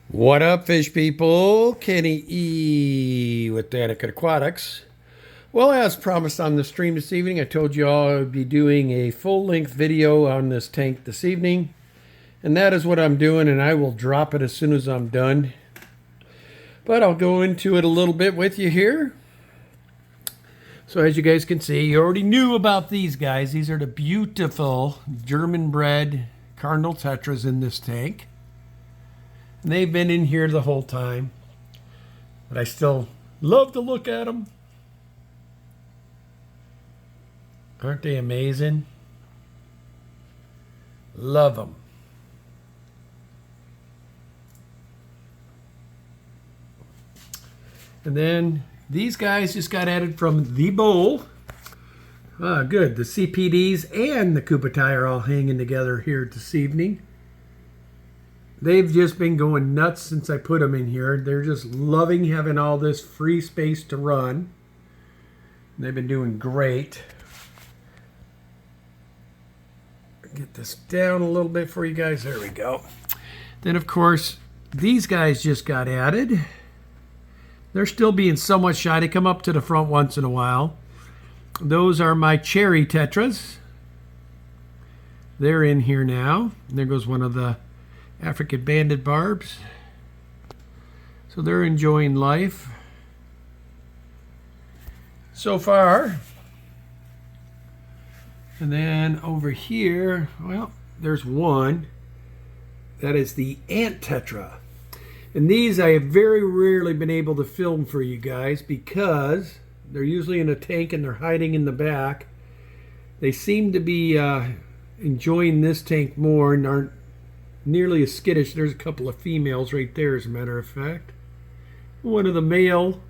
What up, fish people? Kenny E with Danica Aquatics. Well, as promised on the stream this evening, I told you all I would be doing a full-length video on this tank this evening. And that is what I'm doing, and I will drop it as soon as I'm done. But I'll go into it a little bit with you here. So as you guys can see, you already knew about these guys. These are the beautiful German-bred Cardinal Tetras in this tank. And they've been in here the whole time, but I still love to look at them. Aren't they amazing? Love them. And then these guys just got added from the bowl. Ah, good. The CPDs and the Kubatai are all hanging together here this evening. They've just been going nuts since I put them in here. They're just loving having all this free space to run. They've been doing great. Get this down a little bit for you guys. There we go. Then, of course, these guys just got added. They're still being somewhat shy. They come up to the front once in a while. Those are my cherry tetras. They're in here now. There goes one of the African banded barbs. So they're enjoying life so far. And then over here, well, there's one. That is the ant tetra. And these I have very rarely been able to film for you guys because they're usually in a tank and they're hiding in the back. They seem to be enjoying this tank more and aren't nearly as skittish. There's a couple of females right there, as a matter of fact. One of the male.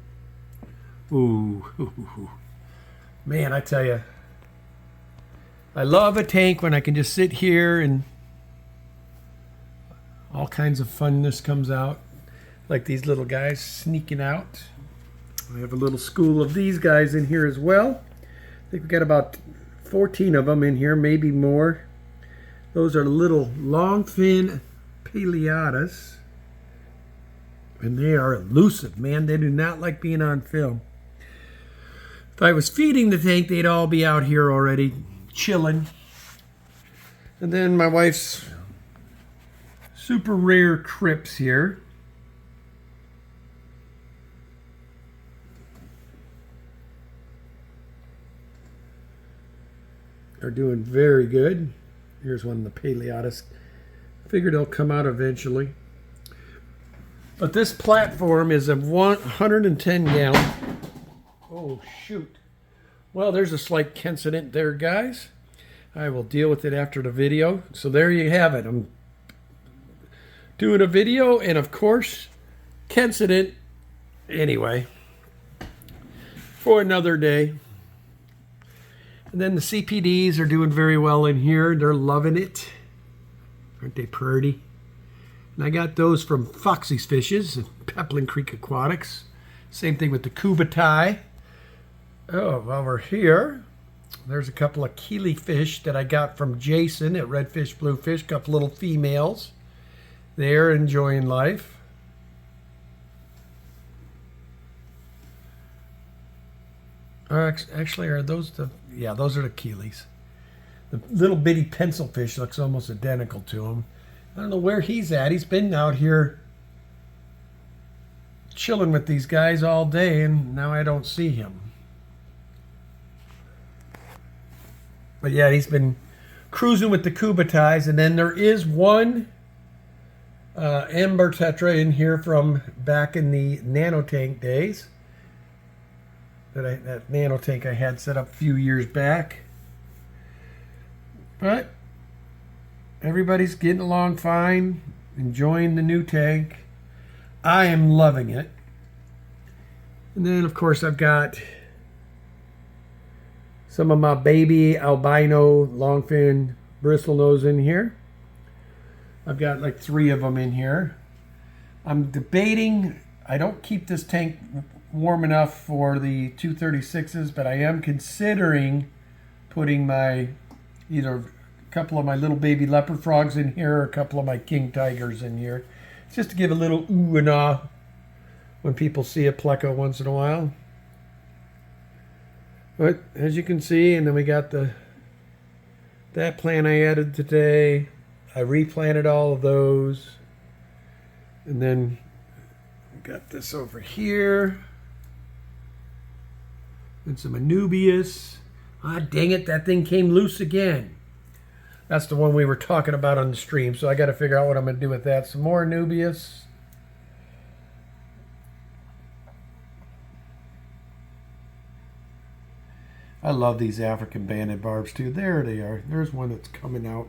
Ooh. Man, I tell you, I love a tank when I can just sit here and all kinds of funness comes out. Like these little guys sneaking out. I have a little school of these guys in here as well. I think we've got about 14 of them in here, maybe more. Those are little long fin Paleatus. And they are elusive, man. They do not like being on film. If I was feeding the tank, they'd all be out here already chilling. And then my wife's super rare crypts here. Are doing very good. Here's one of the Paleatus. Figured they'll come out eventually. But this platform is a 110 gallon. Oh, shoot. Well, there's a slight incident there, guys. I will deal with it after the video. So there you have it. I'm doing a video, and of course, incident anyway for another day. And then the CPDs are doing very well in here. They're loving it. Aren't they pretty? And I got those from Foxy's Fishes, Peplin Creek Aquatics. Same thing with the Kubatai. Oh, while we're here, there's a couple of Keely fish that I got from Jason at Redfish Bluefish. A couple little females. They're enjoying life. Actually, are those the... Yeah, those are the Keelys. The little bitty pencil fish looks almost identical to him. I don't know where he's at. He's been out here chilling with these guys all day, and now I don't see him. But yeah, he's been cruising with the Kubatais, and then there is one Amber Tetra in here from back in the nanotank days. That nanotank I had set up a few years back. But everybody's getting along fine, enjoying the new tank. I am loving it. And then, of course, I've got some of my baby albino longfin bristlenose in here. I've got like 3 of them in here. I'm debating, I don't keep this tank warm enough for the 236s, but I am considering putting my either a couple of my little baby leopard frogs in here or a couple of my king tigers in here. It's just to give a little ooh and ah when people see a pleco once in a while. But as you can see, and then we got that plant I added today. I replanted all of those. And then got this over here. And some Anubias. Ah, dang it, that thing came loose again. That's the one we were talking about on the stream, so I got to figure out what I'm going to do with that. Some more Anubias. I love these African banded barbs too. There they are. There's one that's coming out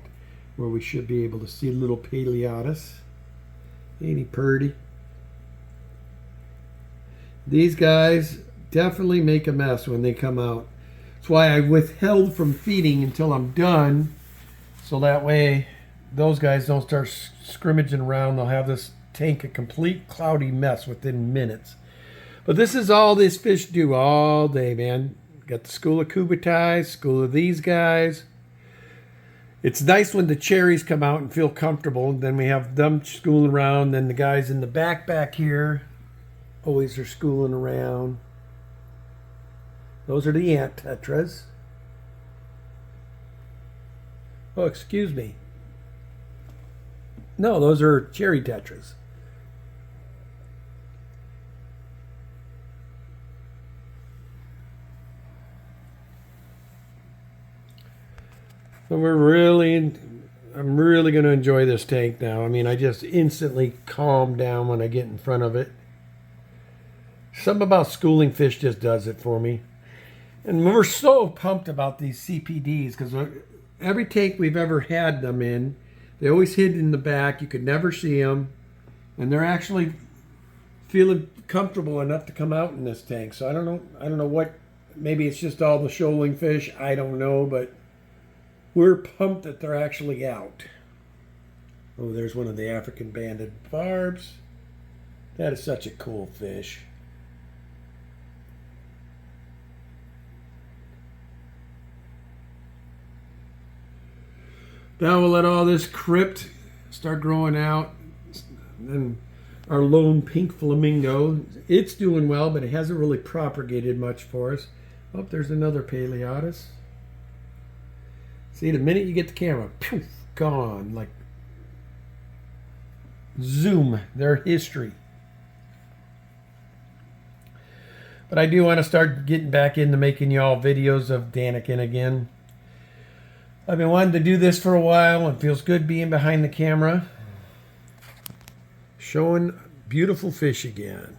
where we should be able to see little Paleatus. Ain't he purty? These guys definitely make a mess when they come out. That's why I withheld from feeding until I'm done, so that way those guys don't start scrimmaging around. They'll have this tank a complete cloudy mess within minutes. But this is all these fish do all day, man. Got the school of cubitai, school of these guys. It's nice when the cherries come out and feel comfortable. Then we have them schooling around. Then the guys in the back here always are schooling around. Those are the ant tetras. Oh, excuse me. No, those are cherry tetras. So I'm really going to enjoy this tank now. I mean, I just instantly calm down when I get in front of it. Something about schooling fish just does it for me. And we're so pumped about these CPDs because every tank we've ever had them in, they always hid in the back. You could never see them. And they're actually feeling comfortable enough to come out in this tank. So I don't know what, maybe it's just all the shoaling fish. I don't know, but we're pumped that they're actually out. Oh, there's one of the African banded barbs. That is such a cool fish. Now we'll let all this crypt start growing out. And our lone pink flamingo, it's doing well, but it hasn't really propagated much for us. Oh, there's another Paleatus. See, the minute you get the camera, poof, gone. Like, zoom, their history. But I do want to start getting back into making y'all videos of Daniken again. I've been wanting to do this for a while. It feels good being behind the camera. Showing beautiful fish again.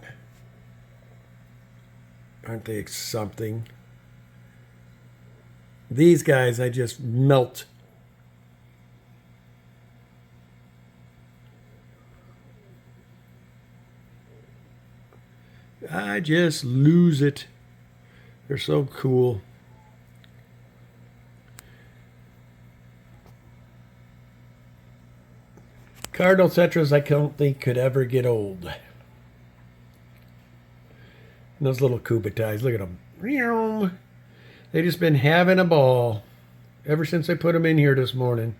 Aren't they something? These guys, I just melt. I just lose it. They're so cool. Cardinal tetras I don't think could ever get old. And those little cubitais, look at them. They've just been having a ball ever since I put them in here this morning.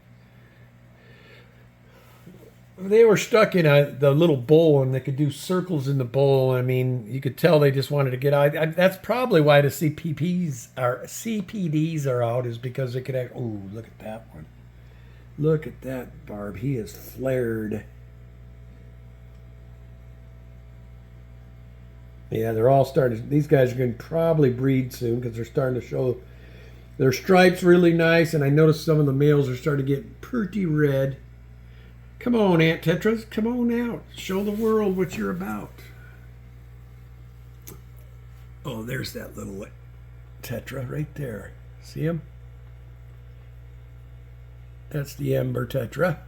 They were stuck in the little bowl, and they could do circles in the bowl. I mean, you could tell they just wanted to get out. That's probably why the CPDs are out, is because they could act. Oh, look at that one. Look at that barb. He is flared. Yeah, they're all starting. These guys are going to probably breed soon because they're starting to show their stripes really nice. And I noticed some of the males are starting to get pretty red. Come on, Ant Tetras. Come on out. Show the world what you're about. Oh, there's that little tetra right there. See him? That's the Ember Tetra.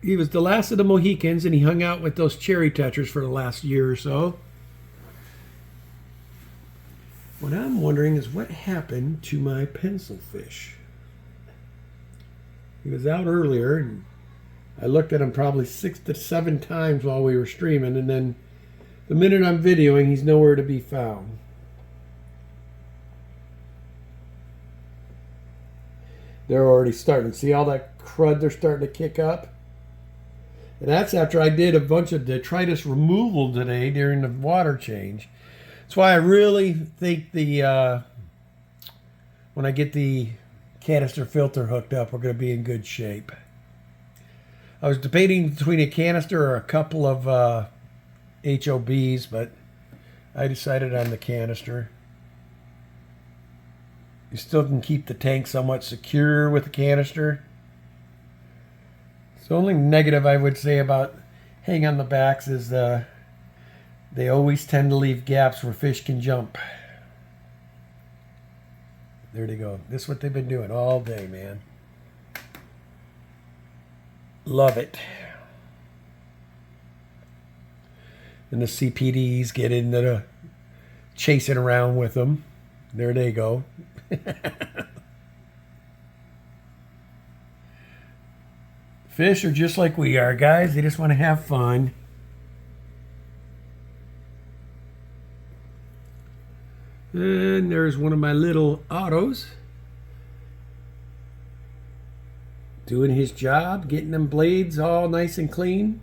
He was the last of the Mohicans, and he hung out with those cherry tetras for the last year or so. What I'm wondering is what happened to my pencil fish. He was out earlier, and I looked at him probably 6 to 7 times while we were streaming, and then the minute I'm videoing, he's nowhere to be found. They're already starting. See all that crud they're starting to kick up? And that's after I did a bunch of detritus removal today during the water change. That's why I really think when I get the canister filter hooked up, we're going to be in good shape. I was debating between a canister or a couple of HOBs, but I decided on the canister. You still can keep the tank somewhat secure with the canister. So the only negative I would say about hang on the backs is they always tend to leave gaps where fish can jump. There they go. This is what they've been doing all day, man. Love it. And the CPDs get into the chasing around with them. There they go. Fish are just like we are, guys. They just want to have fun. And there's one of my little autos doing his job, getting them blades all nice and clean.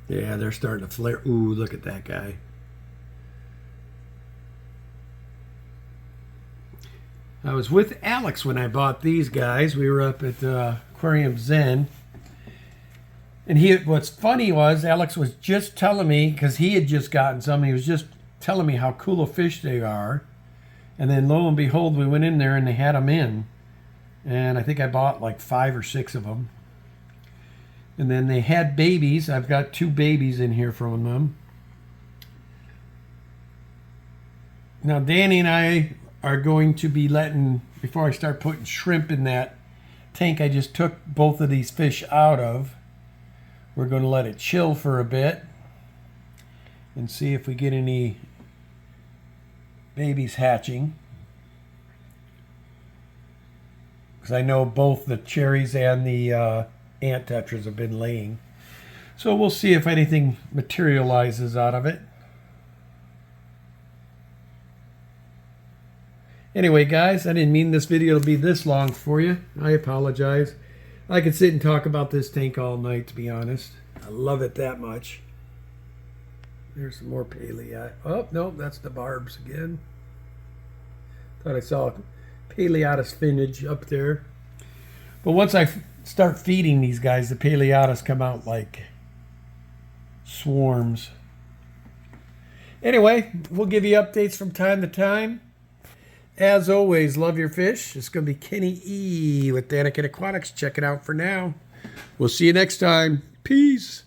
Yeah, they're starting to flare. Ooh, look at that guy. I was with Alex when I bought these guys. We were up at Aquarium Zen. And what's funny was Alex was just telling me, because he had just gotten some, he was just telling me how cool of fish they are. And then lo and behold, we went in there and they had them in. And I think I bought like 5 or 6 of them. And then they had babies. I've got 2 babies in here from them. Now Danny and I are going to be letting, before I start putting shrimp in that tank I just took both of these fish out of, we're going to let it chill for a bit and see if we get any babies hatching. Because I know both the cherries and the ant tetras have been laying. So we'll see if anything materializes out of it. Anyway, guys, I didn't mean this video to be this long for you. I apologize. I could sit and talk about this tank all night, to be honest. I love it that much. There's some more paleo. Oh, no, that's the barbs again. Thought I saw Paleatus finnage up there. But once I start feeding these guys, the Paleatus come out like swarms. Anyway, we'll give you updates from time to time. As always, love your fish. It's going to be Kenny E with Daniken Aquatics. Check it out for now. We'll see you next time. Peace.